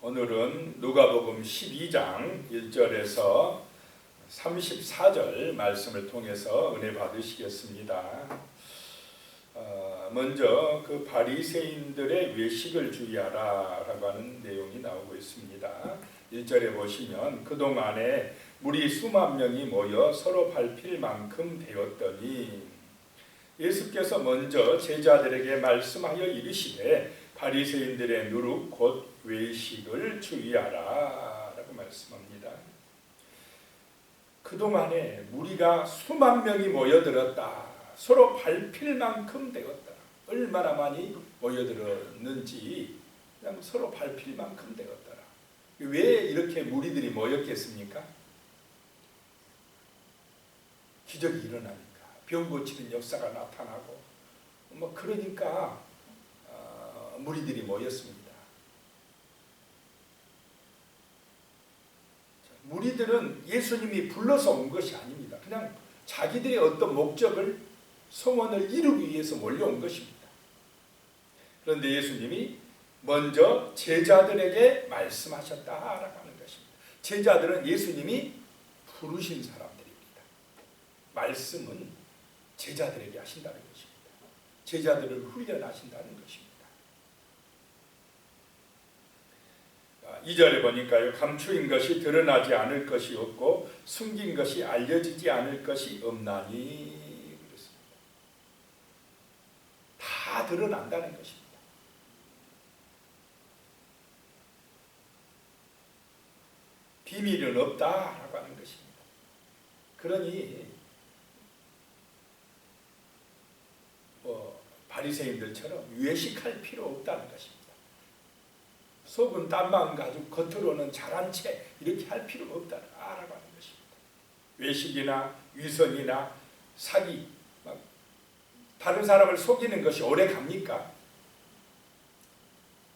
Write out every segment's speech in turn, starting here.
오늘은 누가복음 12장 1절에서 34절 말씀을 통해서 은혜 받으시겠습니다. 먼저 그 바리새인들의 외식을 주의하라 라고 하는 내용이 나오고 있습니다. 1절에 보시면 그동안에 무리 수만 명이 모여 서로 밟힐 만큼 되었더니 예수께서 먼저 제자들에게 말씀하여 이르시되 바리새인들의 누룩 곧 외식을 주의하라 라고 말씀합니다. 그동안에 무리가 수만 명이 모여들었다. 서로 밟힐 만큼 되었다. 얼마나 많이 모여들었는지 그냥 서로 밟힐 만큼 되었더라. 왜 이렇게 무리들이 모였겠습니까? 기적이 일어나니까, 병 고치는 역사가 나타나고 그러니까 무리들이 모였습니다. 무리들은 예수님이 불러서 온 것이 아닙니다. 그냥 자기들의 어떤 목적을, 소원을 이루기 위해서 몰려온 것입니다. 그런데 예수님이 먼저 제자들에게 말씀하셨다라고 하는 것입니다. 제자들은 예수님이 부르신 사람들입니다. 말씀은 제자들에게 하신다는 것입니다. 제자들을 훈련하신다는 것입니다. 2절에 보니까요, 감추인 것이 드러나지 않을 것이 없고 숨긴 것이 알려지지 않을 것이 없나니 그렇습니다. 다 드러난다는 것입니다. 비밀은 없다라고 하는 것입니다. 그러니 바리새인들처럼 외식할 필요 없다는 것입니다. 속은 딴 마음 가지고 겉으로는 잘한 채 이렇게 할 필요가 없다라고 하는 것입니다. 외식이나 위선이나 사기, 다른 사람을 속이는 것이 오래 갑니까?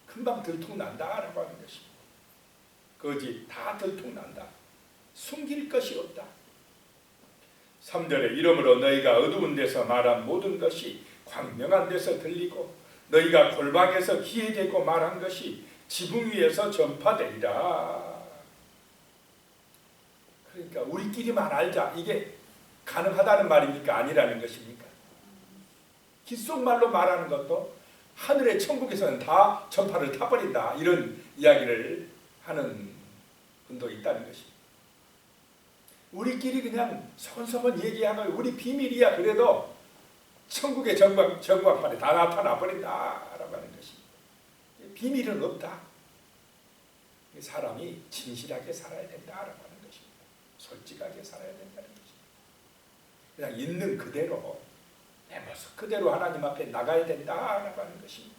금방 들통난다라고 하는 것입니다. 거짓 다 들통난다. 숨길 것이 없다. 3절에 이러므로 너희가 어두운 데서 말한 모든 것이 광명한 데서 들리고 너희가 골방에서 귀에 대고 말한 것이 지붕 위에서 전파되리라. 그러니까 우리끼리만 알자, 이게 가능하다는 말입니까? 아니라는 것입니까? 귓속말로 말하는 것도 하늘의 천국에서는 다 전파를 타버린다, 이런 이야기를 하는 분도 있다는 것입니다. 우리끼리 그냥 소곤소곤 얘기하면 우리 비밀이야 그래도 천국의 전광판에 다 나타나 버린다라고 하는 것입니다. 비밀은 없다. 사람이 진실하게 살아야 된다라고 하는 것입니다. 솔직하게 살아야 된다는 것입니다. 그냥 있는 그대로, 내 모습 그대로 하나님 앞에 나가야 된다라고 하는 것입니다.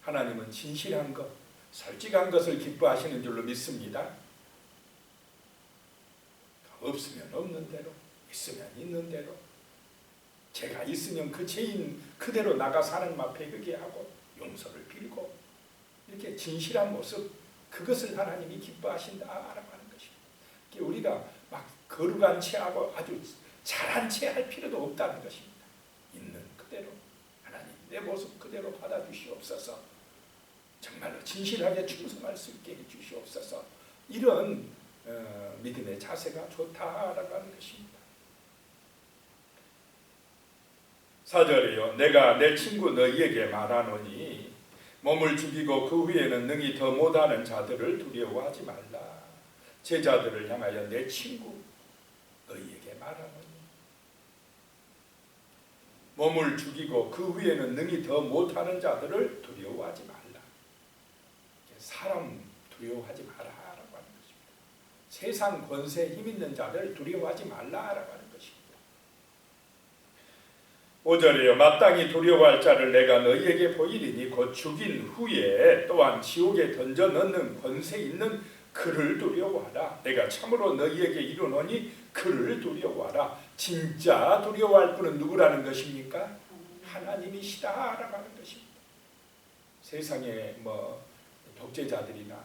하나님은 진실한 것, 솔직한 것을 기뻐하시는 줄로 믿습니다. 없으면 없는 대로, 있으면 있는 대로, 제가 있으면 그 죄인 그대로 나가 하나님 앞에 회개하고 용서를 빌고 이렇게 진실한 모습, 그것을 하나님이 기뻐하신다라고 하는 것입니다. 우리가 막 거룩한 채하고 아주 잘한 채 할 필요도 없다는 것입니다. 있는 그대로 하나님 내 모습 그대로 받아주시옵소서. 정말로 진실하게 충성할 수 있게 해주시옵소서. 이런 믿음의 자세가 좋다라고 하는 것입니다. 4절이요. 내가 내 친구 너희에게 말하노니 몸을 죽이고 그 후에는 능히 더 못하는 자들을 두려워하지 말라. 제자들을 향하여 내 친구 너희에게 말하노니 몸을 죽이고 그 후에는 능히 더 못하는 자들을 두려워하지 말라. 사람 두려워하지 마라라고 하는 것입니다. 세상 권세 힘 있는 자들 두려워하지 말라라고 하는 것입니다. 5절이요. 마땅히 두려워할 자를 내가 너희에게 보이리니 곧 죽인 후에 또한 지옥에 던져 넣는 권세 있는 그를 두려워하라. 내가 참으로 너희에게 이르노니 그를 두려워하라. 진짜 두려워할 분은 누구라는 것입니까? 하나님이시다라고 하는 것입니다. 세상에 독재자들이나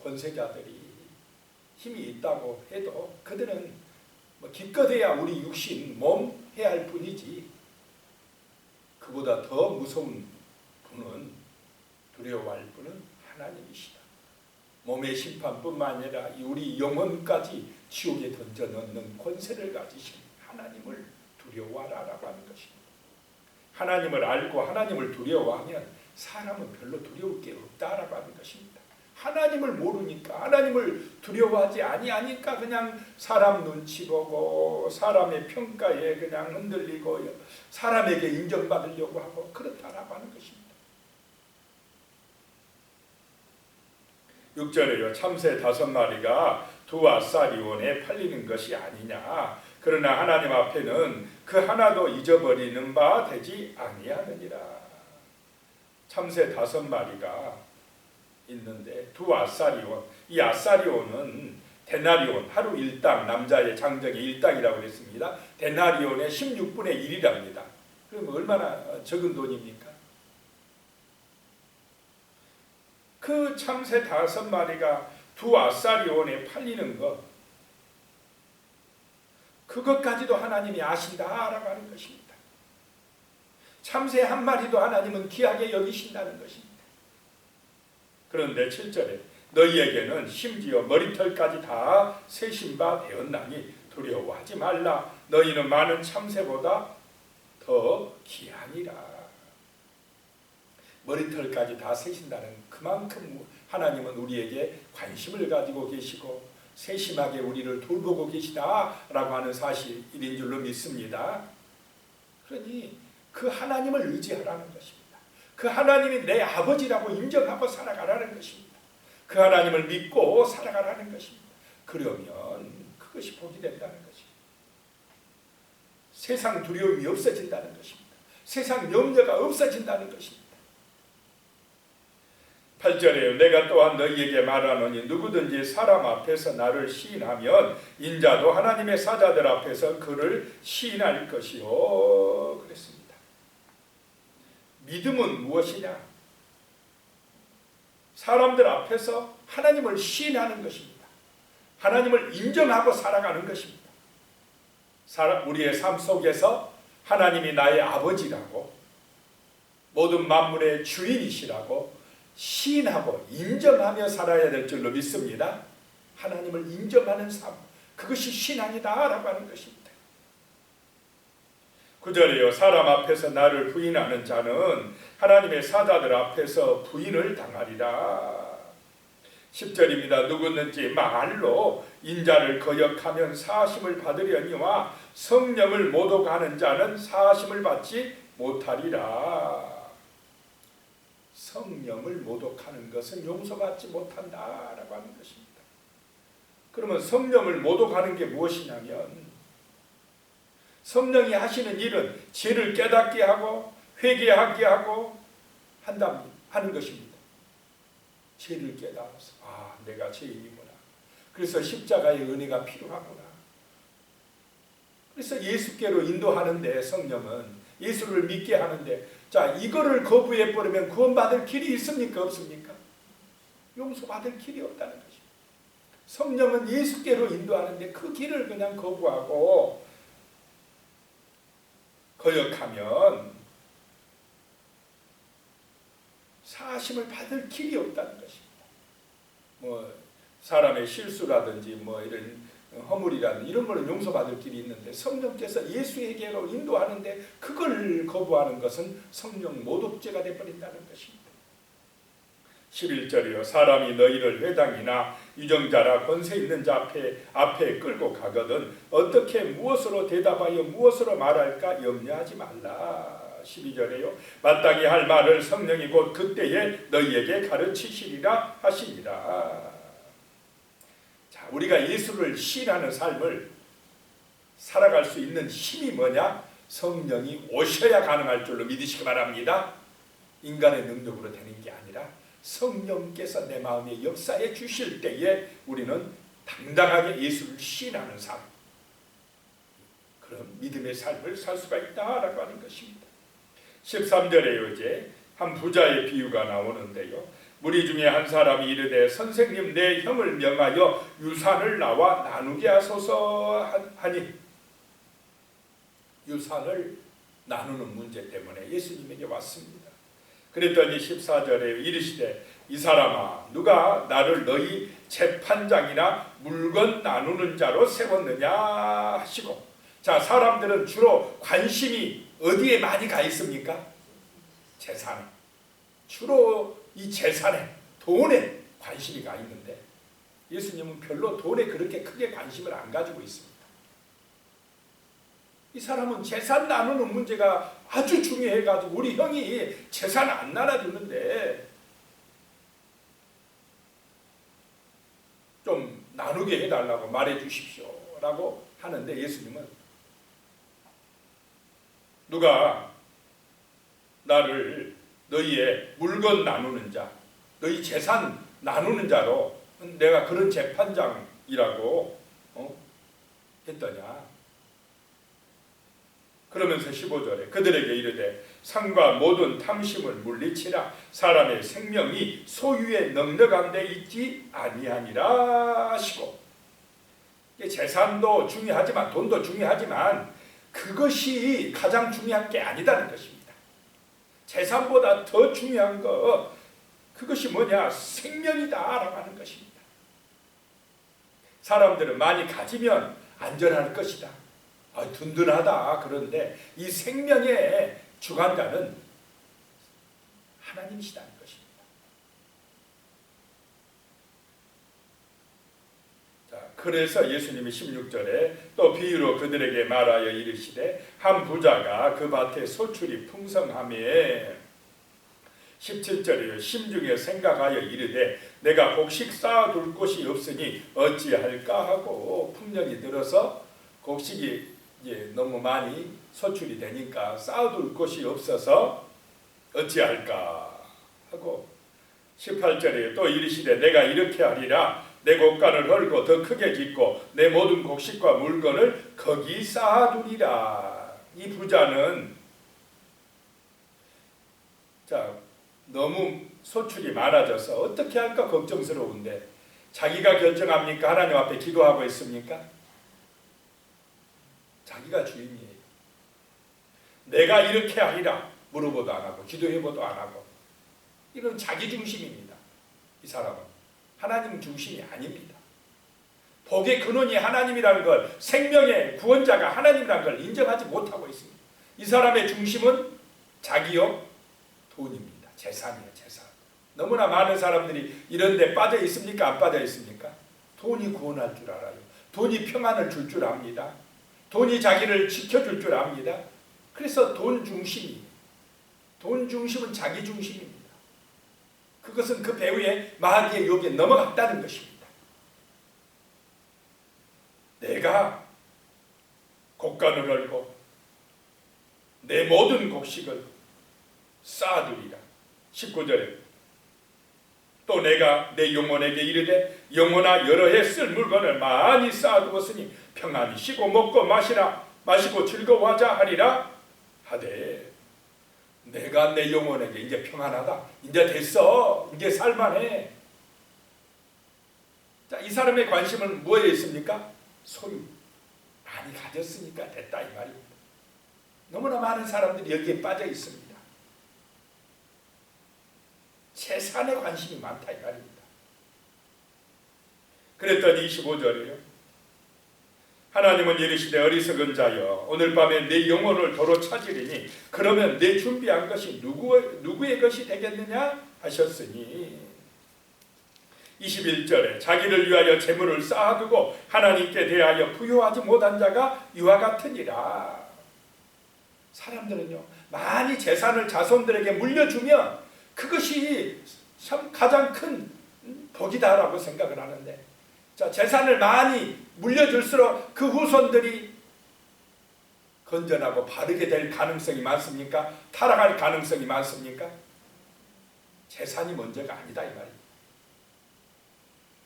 권세자들이 힘이 있다고 해도 그들은 기껏해야 우리 육신 몸 해야 할 뿐이지, 그보다 더 무서운 분은, 두려워할 분은 하나님이시다. 몸의 심판뿐만 아니라 우리 영혼까지 지옥에 던져 넣는 권세를 가지신 하나님을 두려워하라라고 하는 것입니다. 하나님을 알고 하나님을 두려워하면 사람은 별로 두려울 게 없다라고 하는 것입니다. 하나님을 모르니까, 하나님을 두려워하지 아니하니까 그냥 사람 눈치 보고 사람의 평가에 그냥 흔들리고 사람에게 인정받으려고 하고 그렇다라고 하는 것입니다. 6절에요. 참새 5마리가 두 아사리온에 팔리는 것이 아니냐. 그러나 하나님 앞에는 그 하나도 잊어버리는 바 되지 아니하느니라. 참새 5마리가 있는데 두 아사리온, 이 아사리온은 데나리온, 하루 일당, 남자의 장정의 일당이라고 그랬습니다. 데나리온의 16분의 1이랍니다. 그럼 얼마나 적은 돈입니까? 그 참새 5마리가 두 아사리온에 팔리는 것, 그것까지도 하나님이 아신다라고 하는 것입니다. 참새 1마리도 하나님은 귀하게 여기신다는 것입니다. 그런데 7절에 너희에게는 심지어 머리털까지 다 세신 바 되었나니 두려워하지 말라. 너희는 많은 참새보다 더 귀하니라. 머리털까지 다 세신다는 그만큼 하나님은 우리에게 관심을 가지고 계시고 세심하게 우리를 돌보고 계시다라고 하는 사실인 줄로 믿습니다. 그러니 그 하나님을 의지하라는 것입니다. 그 하나님이 내 아버지라고 인정하고 살아가라는 것입니다. 그 하나님을 믿고 살아가라는 것입니다. 그러면 그것이 복이 된다는 것입니다. 세상 두려움이 없어진다는 것입니다. 세상 염려가 없어진다는 것입니다. 8절에요. 내가 또한 너희에게 말하노니 누구든지 사람 앞에서 나를 시인하면 인자도 하나님의 사자들 앞에서 그를 시인할 것이요. 그랬습니다. 믿음은 무엇이냐? 사람들 앞에서 하나님을 시인하는 것입니다. 하나님을 인정하고 살아가는 것입니다. 우리의 삶 속에서 하나님이 나의 아버지라고, 모든 만물의 주인이시라고 시인하고 인정하며 살아야 될 줄로 믿습니다. 하나님을 인정하는 삶, 그것이 신앙이다라고 하는 것입니다. 9절에요. 사람 앞에서 나를 부인하는 자는 하나님의 사자들 앞에서 부인을 당하리라. 10절입니다. 누구든지 말로 인자를 거역하면 사심을 받으려니와 성령을 모독하는 자는 사심을 받지 못하리라. 성령을 모독하는 것은 용서받지 못한다라고 하는 것입니다. 그러면 성령을 모독하는 게 무엇이냐면 성령이 하시는 일은 죄를 깨닫게 하고 회개하게 하고 하는 것입니다. 죄를 깨달아서 내가 죄인이구나. 그래서 십자가의 은혜가 필요하구나. 그래서 예수께로 인도하는데 성령은 예수를 믿게 하는데 자 이거를 거부해버리면 구원받을 길이 있습니까? 없습니까? 용서받을 길이 없다는 것입니다. 성령은 예수께로 인도하는데 그 길을 그냥 거부하고 거역하면 사심을 받을 길이 없다는 것입니다. 사람의 실수라든지 이런 허물이라든지 이런 거는 용서받을 길이 있는데 성령께서 예수에게로 인도하는데 그걸 거부하는 것은 성령 모독죄가 되어버린다는 것입니다. 11절이요. 사람이 너희를 회당이나 유정자라 권세 있는 자 앞에 끌고 가거든 어떻게 무엇으로 대답하여 무엇으로 말할까 염려하지 말라. 12절에요. 마땅히 할 말을 성령이 곧 그때에 너희에게 가르치시리라 하시니라. 자, 우리가 예수를 시인하는 삶을 살아갈 수 있는 힘이 뭐냐? 성령이 오셔야 가능할 줄로 믿으시기 바랍니다. 인간의 능력으로 되는 게 아니라 성령께서 내 마음에 역사해 주실 때에 우리는 당당하게 예수를 시인하는 삶, 그런 믿음의 삶을 살 수가 있다라고 하는 것입니다. 13절에요. 이제 한 부자의 비유가 나오는데요. 무리 중에 한 사람이 이르되 선생님 내 형을 명하여 유산을 나와 나누게 하소서 하니 유산을 나누는 문제 때문에 예수님에게 왔습니다. 그랬더니 14절에 이르시되 이 사람아, 누가 나를 너희 재판장이나 물건 나누는 자로 세웠느냐 하시고. 자, 사람들은 주로 관심이 어디에 많이 가 있습니까? 재산에. 주로 이 재산에, 돈에 관심이 가 있는데 예수님은 별로 돈에 그렇게 크게 관심을 안 가지고 있습니다. 이 사람은 재산 나누는 문제가 아주 중요해가지고 우리 형이 재산 안 나눠주는데 좀 나누게 해달라고 말해 주십시오 라고 하는데 예수님은 누가 나를 너희의 물건 나누는 자, 너희 재산 나누는 자로 내가 그런 재판장이라고 했더냐. 그러면서 15절에 그들에게 이르되 상과 모든 탐심을 물리치라. 사람의 생명이 소유에 넉넉한 데 있지 아니하니라 하시고. 재산도 중요하지만 돈도 중요하지만 그것이 가장 중요한 게 아니다는 것입니다. 재산보다 더 중요한 거 그것이 뭐냐? 생명이다라고 하는 것입니다. 사람들은 많이 가지면 안전할 것이다. 든든하다. 그런데 이 생명의 주관자는 하나님이시다는 것입니다. 자, 그래서 예수님이 16절에 또 비유로 그들에게 말하여 이르시되 한 부자가 그 밭에 소출이 풍성하매 17절에요. 심중에 생각하여 이르되 내가 곡식 쌓아둘 곳이 없으니 어찌할까 하고 풍년이 들어서 곡식이 너무 많이 소출이 되니까 쌓아둘 곳이 없어서 어찌할까 하고 18절에 또 이르시되 내가 이렇게 하리라. 내 곡간을 헐고 더 크게 짓고 내 모든 곡식과 물건을 거기 쌓아두리라. 이 부자는 너무 소출이 많아져서 어떻게 할까 걱정스러운데 자기가 결정합니까? 하나님 앞에 기도하고 있습니까? 자기가 주인이에요. 내가 이렇게 하리라 물어보도 안 하고 기도해보도 안 하고 이런 자기 중심입니다. 이 사람은 하나님 중심이 아닙니다. 복의 근원이 하나님이라는 걸, 생명의 구원자가 하나님이라는 걸 인정하지 못하고 있습니다. 이 사람의 중심은 자기요 돈입니다. 재산이에요. 재산. 너무나 많은 사람들이 이런 데 빠져 있습니까? 안 빠져 있습니까? 돈이 구원할 줄 알아요. 돈이 평안을 줄 줄 압니다. 돈이 자기를 지켜줄 줄 압니다. 그래서 돈 중심은 자기 중심입니다. 그것은 그 배후에 마귀의 유혹에 넘어갔다는 것입니다. 내가 곡간을 헐고 내 모든 곡식을 쌓아두리라. 19절에 또 내가 내 영혼에게 이르되 영혼아 여러 해 쓸 물건을 많이 쌓아두었으니 평안히 쉬고 먹고 마시고 즐거워하자 하리라 하되 내가 내 영혼에게 이제 평안하다. 이제 됐어. 이제 살만해. 자, 이 사람의 관심은 뭐에 있습니까? 소유. 많이 가졌으니까 됐다 이 말입니다. 너무나 많은 사람들이 여기에 빠져 있습니다. 재산에 관심이 많다 이 말입니다. 그랬더니 25절이에요. 하나님은 이르시되 어리석은 자여 오늘 밤에 내 영혼을 도로 찾으리니 그러면 내 준비한 것이 누구의 것이 되겠느냐 하셨으니 21절에 자기를 위하여 재물을 쌓아두고 하나님께 대하여 부요하지 못한 자가 이와 같으니라. 사람들은요 많이 재산을 자손들에게 물려주면 그것이 참 가장 큰 복이다라고 생각을 하는데 자, 재산을 많이 물려줄수록 그 후손들이 건전하고 바르게 될 가능성이 많습니까? 타락할 가능성이 많습니까? 재산이 먼저가 아니다 이 말입니다.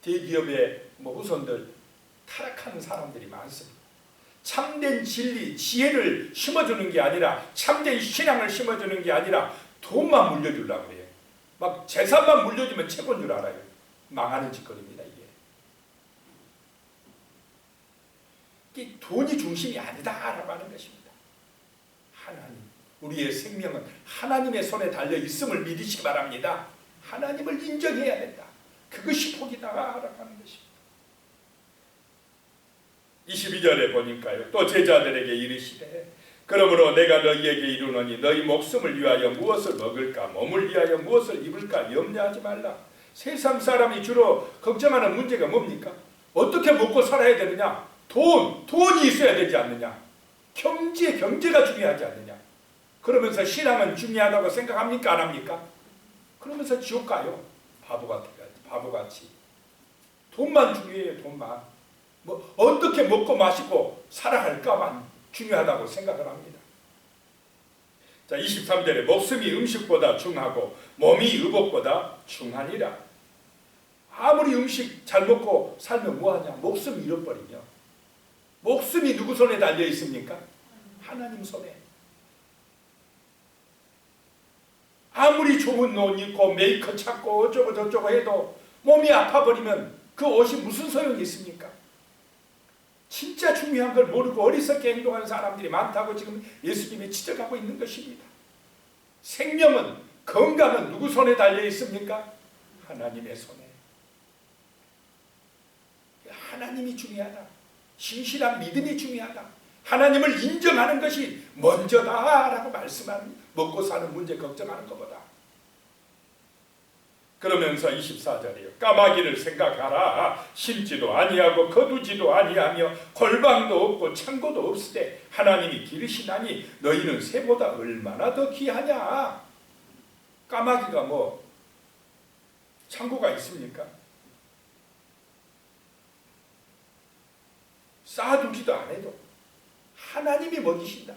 대기업의 후손들 타락하는 사람들이 많습니다. 참된 진리, 지혜를 심어주는 게 아니라 참된 신앙을 심어주는 게 아니라 돈만 물려주려고 해요. 막 재산만 물려주면 최고인 줄 알아요. 망하는 짓거리입니다 이게. 이게 돈이 중심이 아니다라고 하는 것입니다. 하나님, 우리의 생명은 하나님의 손에 달려 있음을 믿으시기 바랍니다. 하나님을 인정해야 된다. 그것이 복이다라고 하는 것입니다. 22절에 보니까요. 또 제자들에게 이르시되 그러므로 내가 너희에게 이르노니 너희 목숨을 위하여 무엇을 먹을까 몸을 위하여 무엇을 입을까 염려하지 말라. 세상 사람이 주로 걱정하는 문제가 뭡니까? 어떻게 먹고 살아야 되느냐? 돈이 있어야 되지 않느냐? 경제가 중요하지 않느냐? 그러면서 신앙은 중요하다고 생각합니까? 안 합니까? 그러면서 지옥 가요. 바보같이. 돈만 중요해요. 돈만. 뭐 어떻게 먹고 마시고 살아갈까만 중요하다고 생각을 합니다. 자, 23절에 목숨이 음식보다 중하고 몸이 의복보다 중하니라. 아무리 음식 잘 먹고 살면 뭐하냐? 목숨 잃어버리며. 목숨이 누구 손에 달려 있습니까? 하나님 손에. 아무리 좋은 옷 입고 메이커 찾고 어쩌고 저쩌고 해도 몸이 아파버리면 그 옷이 무슨 소용이 있습니까? 진짜 중요한 걸 모르고 어리석게 행동하는 사람들이 많다고 지금 예수님이 지적하고 있는 것입니다. 생명은, 건강은 누구 손에 달려 있습니까? 하나님의 손에. 하나님이 중요하다. 신실한 믿음이 중요하다. 하나님을 인정하는 것이 먼저다라고 말씀합니다. 먹고 사는 문제 걱정하는 것보다. 그러면서 24절이요. 까마귀를 생각하라. 심지도 아니하고 거두지도 아니하며 골방도 없고 창고도 없으되 하나님이 기르시나니 너희는 새보다 얼마나 더 귀하냐. 까마귀가 뭐 창고가 있습니까? 쌓아두지도 않아도 하나님이 먹이신다.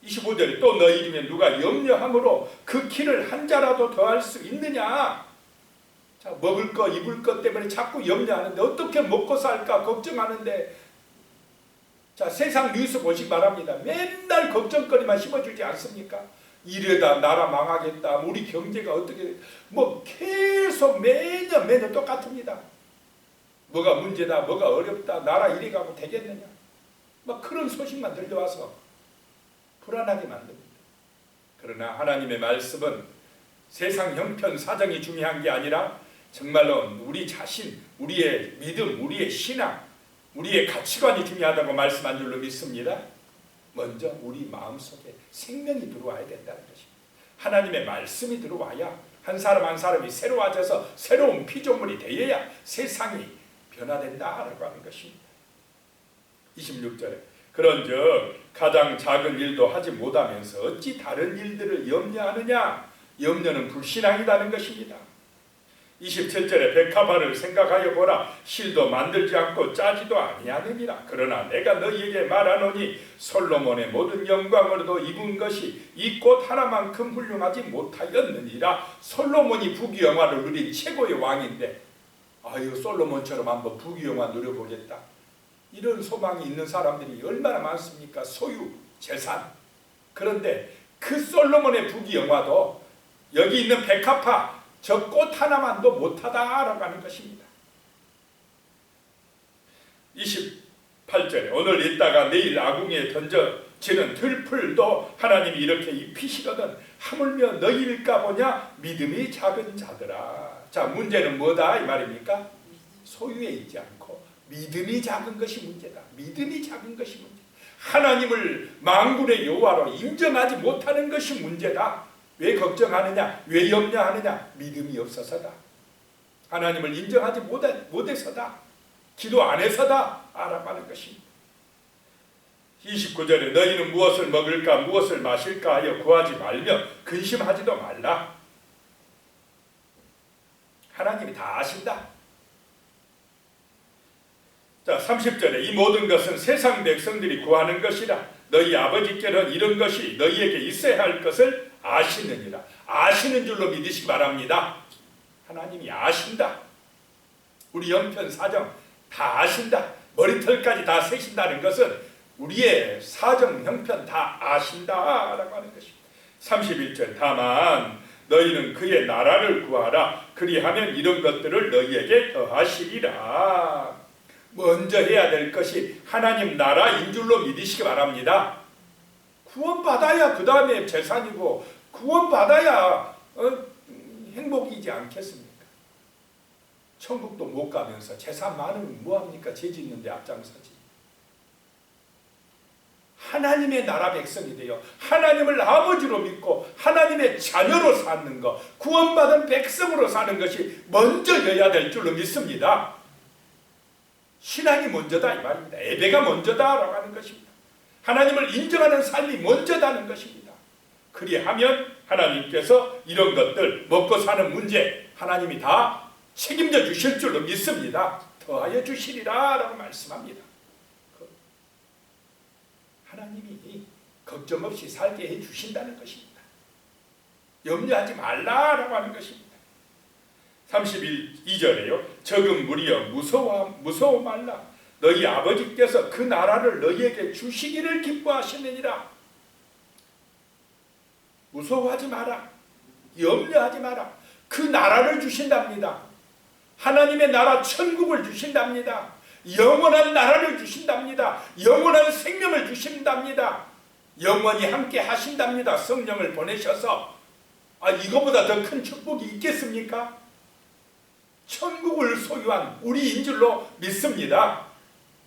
25절에 또 너희 중에 누가 염려함으로 그 키를 한 자라도 더할 수 있느냐. 자, 먹을 것 입을 것 때문에 자꾸 염려하는데 어떻게 먹고 살까 걱정하는데, 자, 세상 뉴스 보시기 바랍니다. 맨날 걱정거리만 심어주지 않습니까? 이러다 나라 망하겠다, 우리 경제가 어떻게, 뭐 계속 매년 똑같습니다. 뭐가 문제다, 뭐가 어렵다, 나라 이리 가고 되겠느냐, 막 그런 소식만 들려와서 불안하게 만듭니다. 그러나 하나님의 말씀은 세상 형편 사정이 중요한 게 아니라 정말로 우리 자신, 우리의 믿음, 우리의 신앙, 우리의 가치관이 중요하다고 말씀한 줄로 믿습니다. 먼저 우리 마음속에 생명이 들어와야 된다는 것입니다. 하나님의 말씀이 들어와야 한 사람 한 사람이 새로워져서 새로운 피조물이 되어야 세상이 변화된다라고 하는 것입니다. 26절에 그런즉 가장 작은 일도 하지 못하면서 어찌 다른 일들을 염려하느냐. 염려는 불신앙이라는 것입니다. 27절에 백합화를 생각하여 보라. 실도 만들지 않고 짜지도 아니하느니라. 그러나 내가 너희에게 말하노니 솔로몬의 모든 영광으로도 입은 것이 이 꽃 하나만큼 훌륭하지 못하였느니라. 솔로몬이 부귀영화를 누린 최고의 왕인데, 아유, 솔로몬처럼 한번 부귀영화 누려보겠다, 이런 소망이 있는 사람들이 얼마나 많습니까? 소유, 재산. 그런데 그 솔로몬의 부귀영화도 여기 있는 백합화, 저 꽃 하나만도 못하다라고 하는 것입니다. 28절에 오늘 있다가 내일 아궁이에 던져지는 들풀도 하나님이 이렇게 입히시거든 하물며 너희일까 보냐. 믿음이 작은 자들아. 자, 문제는 뭐다 이 말입니까? 소유에 있지 않고 믿음이 작은 것이 문제다. 믿음이 작은 것이 문제다. 하나님을 만군의 여호와로 인정하지 못하는 것이 문제다. 왜 걱정하느냐? 왜 염려하느냐? 믿음이 없어서다. 하나님을 인정하지 못해서다. 기도 안 해서다. 알아가는 것입니다. 29절에 너희는 무엇을 먹을까 무엇을 마실까 하여 구하지 말며 근심하지도 말라. 하나님이 다 아신다. 자, 30절에 이 모든 것은 세상 백성들이 구하는 것이라. 너희 아버지께는 이런 것이 너희에게 있어야 할 것을 아시느니라. 아시는 줄로 믿으시기 바랍니다. 하나님이 아신다. 우리 형편 사정 다 아신다. 머리털까지 다 세신다는 것은 우리의 사정 형편 다 아신다라고 하는 것입니다. 31절 다만 너희는 그의 나라를 구하라. 그리하면 이런 것들을 너희에게 더하시리라. 먼저 해야 될 것이 하나님 나라인 줄로 믿으시기 바랍니다. 구원받아야 그 다음에 재산이고, 구원받아야 행복이지 않겠습니까? 천국도 못 가면서 재산 많으면 뭐합니까? 죄 짓는데 앞장서지. 하나님의 나라 백성이 되어 하나님을 아버지로 믿고 하나님의 자녀로 사는 것, 구원받은 백성으로 사는 것이 먼저여야 될 줄로 믿습니다. 신앙이 먼저다 이 말입니다. 예배가 먼저다라고 하는 것입니다. 하나님을 인정하는 삶이 먼저다는 것입니다. 그리하면 하나님께서 이런 것들, 먹고 사는 문제 하나님이 다 책임져 주실 줄로 믿습니다. 더하여 주시리라 라고 말씀합니다. 하나님이 걱정 없이 살게 해주신다는 것입니다. 염려하지 말라라고 하는 것입니다. 32절에요. 적은 무리여 무서워 말라. 너희 아버지께서 그 나라를 너희에게 주시기를 기뻐하시느니라. 무서워하지 마라. 염려하지 마라. 그 나라를 주신답니다. 하나님의 나라 천국을 주신답니다. 영원한 나라를 주신답니다. 영원한 생명을 주신답니다. 영원히 함께 하신답니다. 성령을 보내셔서. 이거보다 더 큰 축복이 있겠습니까? 천국을 소유한 우리인 줄로 믿습니다.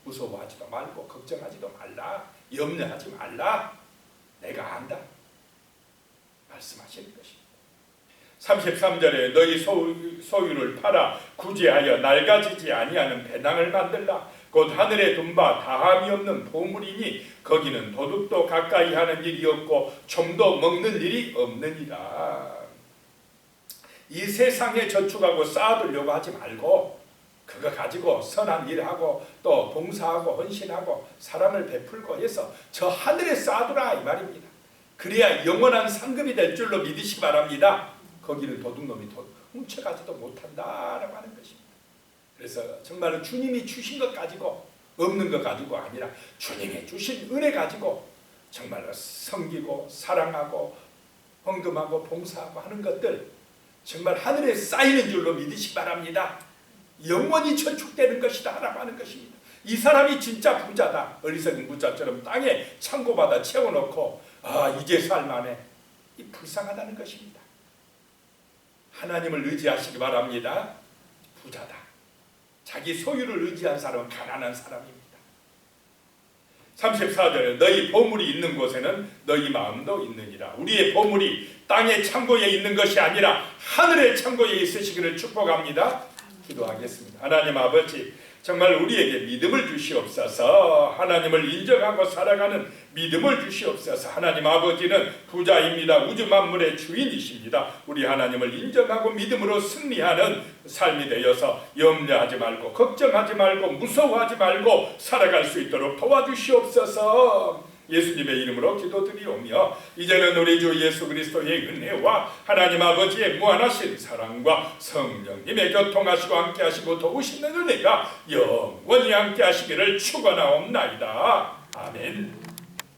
무서워하지도 말고 걱정하지도 말라. 염려하지 말라. 내가 안다. 말씀하시는 것입니다. 33절에 너희 소유를 팔아 구제하여 낡아지지 아니하는 배당을 만들라. 곧 하늘에 둔 바 다함이 없는 보물이니 거기는 도둑도 가까이 하는 일이 없고 좀도 먹는 일이 없느니라. 이 세상에 저축하고 쌓아두려고 하지 말고 그거 가지고 선한 일하고 또 봉사하고 헌신하고 사람을 베풀고 해서 저 하늘에 쌓아두라 이 말입니다. 그래야 영원한 상급이 될 줄로 믿으시기 바랍니다. 거기를 도둑놈이 훔쳐가지도 못한다라고 하는 것입니다. 그래서 정말로 주님이 주신 것 가지고 없는 것 가지고 아니라 주님이 주신 은혜 가지고 정말로 섬기고 사랑하고 헌금하고 봉사하고 하는 것들 정말 하늘에 쌓이는 줄로 믿으시기 바랍니다. 영원히 저축되는 것이다 라고 하는 것입니다. 이 사람이 진짜 부자다. 어리석은 부자처럼 땅에 창고받아 채워놓고 이제 살만해. 이 불쌍하다는 것입니다. 하나님을 의지하시기 바랍니다. 부자다. 자기 소유를 의지한 사람은 가난한 사람입니다. 34절에 너희 보물이 있는 곳에는 너희 마음도 있느니라. 우리의 보물이 땅의 창고에 있는 것이 아니라 하늘의 창고에 있으시기를 축복합니다. 기도하겠습니다. 하나님 아버지, 정말 우리에게 믿음을 주시옵소서. 하나님을 인정하고 살아가는 믿음을 주시옵소서. 하나님 아버지는 부자입니다. 우주 만물의 주인이십니다. 우리 하나님을 인정하고 믿음으로 승리하는 삶이 되어서 염려하지 말고 걱정하지 말고 무서워하지 말고 살아갈 수 있도록 도와주시옵소서. 예수님의 이름으로 기도드리오며 이제는 우리 주 예수 그리스도의 은혜와 하나님 아버지의 무한하신 사랑과 성령님의 교통하시고 함께하시고 도우시는 은혜가 영원히 함께하시기를 축원하옵나이다. 아멘.